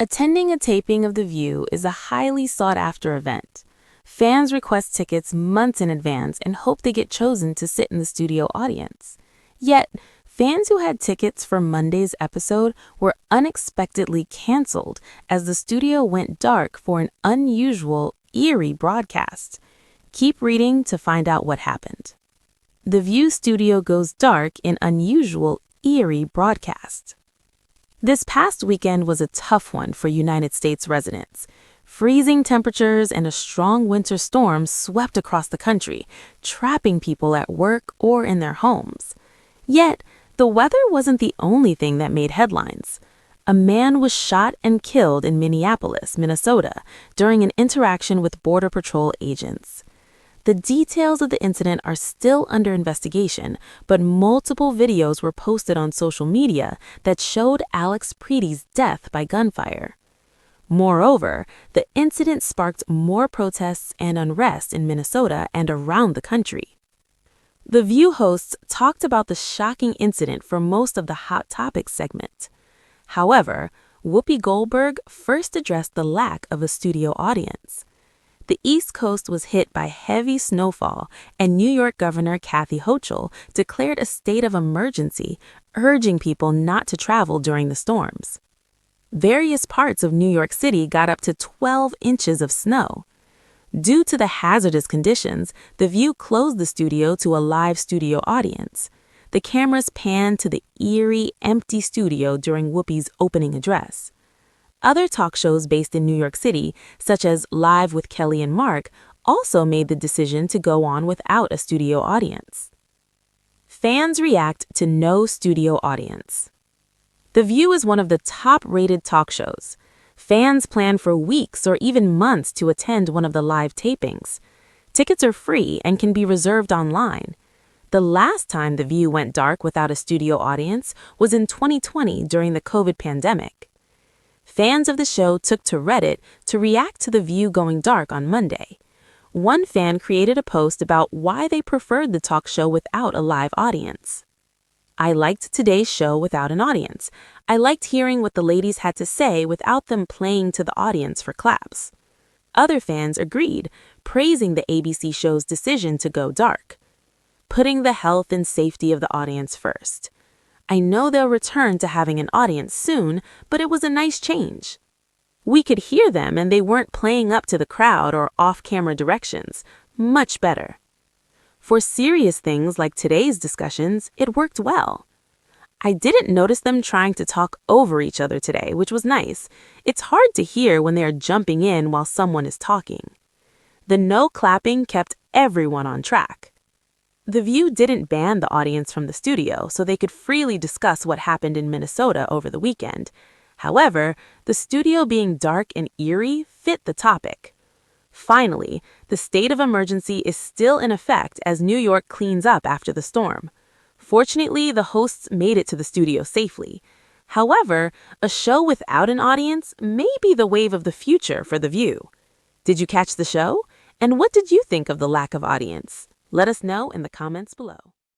Attending a taping of The View is a highly sought-after event. Fans request tickets months in advance and hope they get chosen to sit in the studio audience. Yet, fans who had tickets for Monday's episode were unexpectedly canceled as the studio went dark for an unusual, eerie broadcast. Keep reading to find out what happened. The View studio goes dark in unusual, eerie broadcast. This past weekend was a tough one for United States residents. Freezing temperatures and a strong winter storm swept across the country, trapping people at work or in their homes. Yet, the weather wasn't the only thing that made headlines. A man was shot and killed in Minneapolis, Minnesota, during an interaction with Border Patrol agents. The details of the incident are still under investigation, but multiple videos were posted on social media that showed Alex Pretti's death by gunfire. Moreover, the incident sparked more protests and unrest in Minnesota and around the country. The View hosts talked about the shocking incident for most of the Hot Topics segment. However, Whoopi Goldberg first addressed the lack of a studio audience. The East Coast was hit by heavy snowfall, and New York Governor Kathy Hochul declared a state of emergency, urging people not to travel during the storms. Various parts of New York City got up to 12 inches of snow. Due to the hazardous conditions, The View closed the studio to a live studio audience. The cameras panned to the eerie, empty studio during Whoopi's opening address. Other talk shows based in New York City, such as Live with Kelly and Mark, also made the decision to go on without a studio audience. Fans react to no studio audience. The View is one of the top-rated talk shows. Fans plan for weeks or even months to attend one of the live tapings. Tickets are free and can be reserved online. The last time The View went dark without a studio audience was in 2020 during the COVID pandemic. Fans of the show took to Reddit to react to The View going dark on Monday. One fan created a post about why they preferred the talk show without a live audience. "I liked today's show without an audience. I liked hearing what the ladies had to say without them playing to the audience for claps." Other fans agreed, praising the ABC show's decision to go dark, putting the health and safety of the audience first. "I know they'll return to having an audience soon, but it was a nice change. We could hear them and they weren't playing up to the crowd or off-camera directions. Much better." For serious things like today's discussions, it worked well. "I didn't notice them trying to talk over each other today, which was nice. It's hard to hear when they are jumping in while someone is talking." The no clapping kept everyone on track. The View didn't ban the audience from the studio, so they could freely discuss what happened in Minnesota over the weekend. However, the studio being dark and eerie fit the topic. Finally, the state of emergency is still in effect as New York cleans up after the storm. Fortunately, the hosts made it to the studio safely. However, a show without an audience may be the wave of the future for The View. Did you catch the show? And what did you think of the lack of audience? Let us know in the comments below.